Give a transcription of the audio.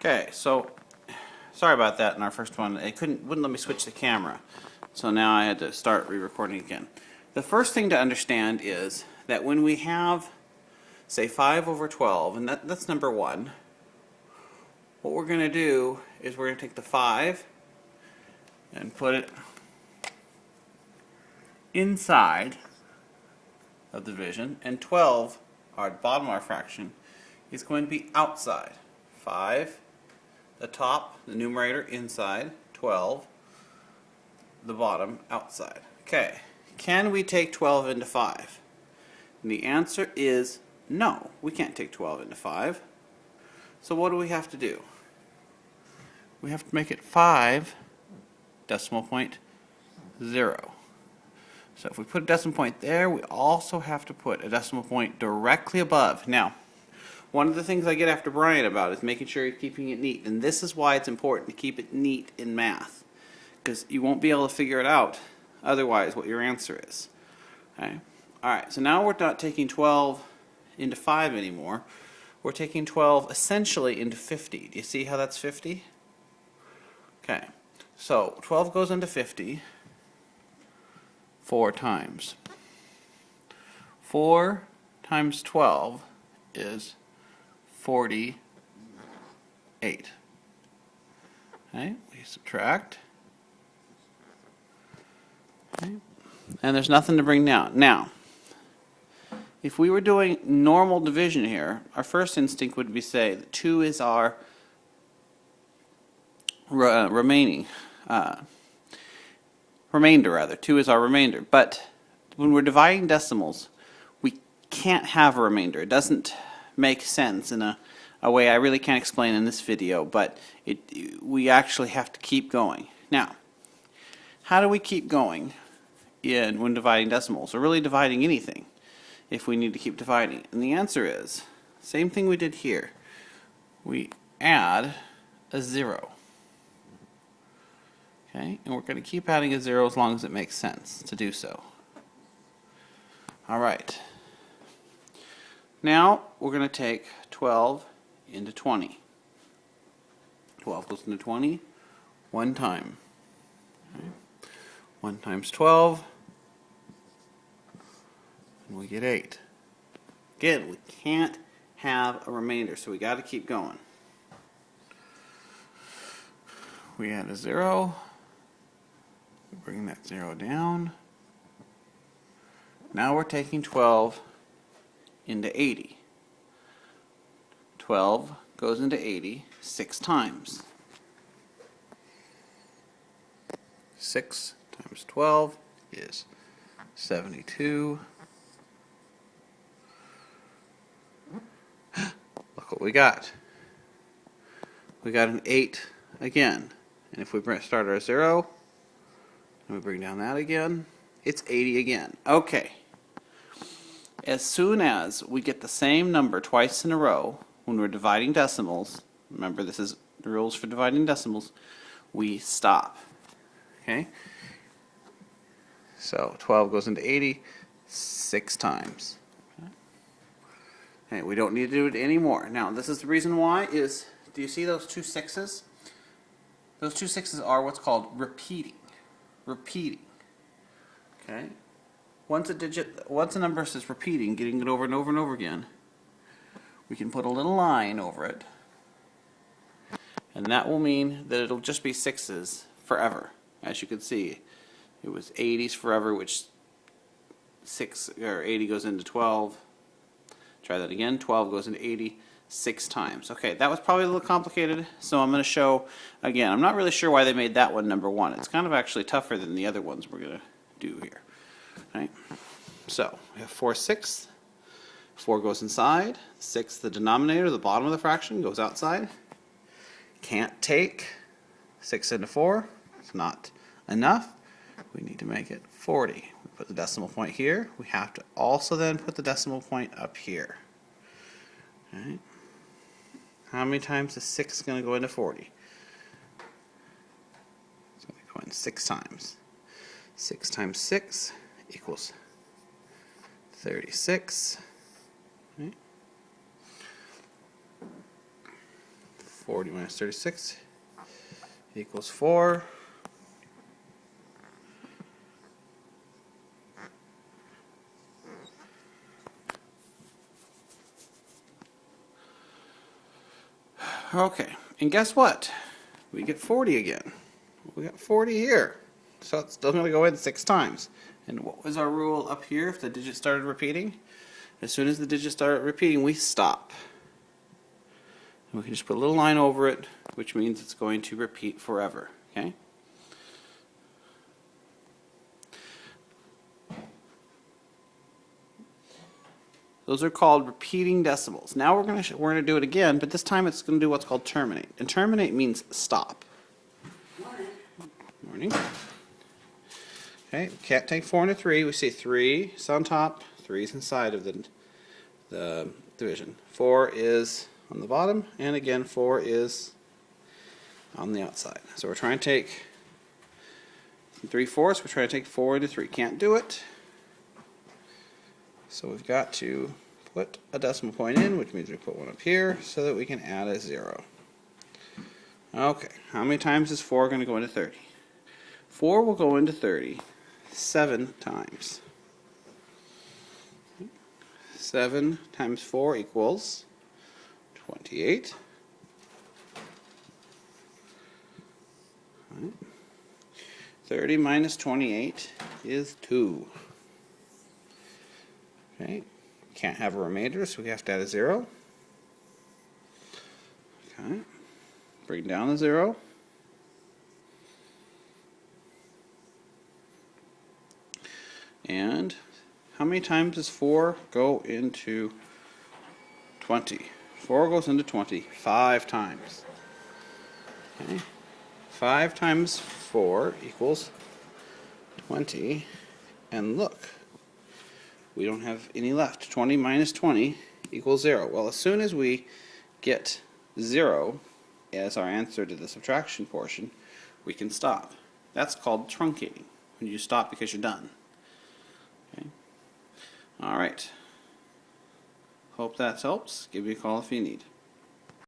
Okay, so sorry about that in our first one. It wouldn't let me switch the camera. So now I had to start re-recording again. The first thing to understand is that when we have, say, 5 over 12, and that's number 1, what we're going to do is we're going to take the 5 and put it inside of the division, and 12, our bottom of our fraction, is going to be outside. 5, the top, the numerator, inside, 12, the bottom, outside. Okay, can we take 12 into 5? And the answer is no, we can't take 12 into 5. So what do we have to do? We have to make it 5 decimal point 0. So if we put a decimal point there, we also have to put a decimal point directly above. Now, one of the things I get after Brian about is making sure you're keeping it neat. And this is why it's important to keep it neat in math, because you won't be able to figure it out otherwise what your answer is. Okay? Alright, so now we're not taking 12 into 5 anymore. We're taking 12 essentially into 50. Do you see how that's 50? Okay, so 12 goes into 50 4 times. 4 times 12 is 48. Okay, we subtract. Okay. And there's nothing to bring down. Now, if we were doing normal division here, our first instinct would be say that 2 is our remainder. 2 is our remainder. But when we're dividing decimals, we can't have a remainder. It doesn't make sense in a way I really can't explain in this video, but we actually have to keep going. Now, how do we keep going when dividing decimals, or really dividing anything, if we need to keep dividing? And the answer is, same thing we did here. We add a 0. Okay, and we're going to keep adding a 0 as long as it makes sense to do so. Alright. Now we're going to take 12 into 20. 12 goes into 20 one time. Okay. 1 times 12, and we get 8. Again, we can't have a remainder, so we got to keep going. We add a 0. Bring that 0 down. Now we're taking 12 into 80. 12 goes into 80 6 times. 6 times 12 is 72. Look what we got. We got an 8 again. And if we start our 0, and we bring down that again, it's 80 again. Okay. As soon as we get the same number twice in a row, when we're dividing decimals, remember this is the rules for dividing decimals, we stop. Okay? So 12 goes into 80 6 times. Okay, we don't need to do it anymore. Now, this is the reason why is, do you see those 2 6s? Those 2 6s are what's called repeating. Repeating. Okay? Once a number says repeating, getting it over and over and over again, we can put a little line over it, and that will mean that it'll just be 6s forever. As you can see, it was 80s forever, which 80 goes into 12. Try that again. 12 goes into 80 6 times. Okay, that was probably a little complicated, so I'm going to show again. I'm not really sure why they made that one number 1. It's kind of actually tougher than the other ones we're going to do here. Right? So we have 4 6. 4 goes inside. 6, the denominator, the bottom of the fraction, goes outside. Can't take 6 into 4. It's not enough. We need to make it 40. We put the decimal point here. We have to also then put the decimal point up here. Right? How many times is 6 going to go into 40? It's going to go in 6 times. 6 times 6 equals 36. Right? 40 minus 36 equals 4. Okay, and guess what? We get 40 again. We got 40 here. So it's still going to go in 6 times. And what was our rule up here if the digit started repeating? As soon as the digit started repeating, we stop. And we can just put a little line over it, which means it's going to repeat forever. Okay? Those are called repeating decimals. Now we're going to do it again, but this time it's going to do what's called terminate. And terminate means stop. Morning. Okay, we can't take 4 into 3. We say 3 is on top, 3 is inside of the division. 4 is on the bottom, and again 4 is on the outside. So we're trying to take 3/4. We're trying to take 4 into 3. Can't do it. So we've got to put a decimal point in, which means we put one up here so that we can add a 0. Okay, how many times is 4 going to go into 30? 4 will go into 30 7 times. 7 times 4 equals 28. Right. 30 minus 28 is 2. Okay, can't have a remainder, so we have to add a 0. Okay, bring down the 0. And how many times does 4 go into 20? 4 goes into 20 5 times. Okay, 5 times 4 equals 20. And look, we don't have any left. 20 minus 20 equals 0. Well, as soon as we get 0 as our answer to the subtraction portion, we can stop. That's called truncating, when you stop because you're done. Okay. All right. Hope that helps. Give me a call if you need.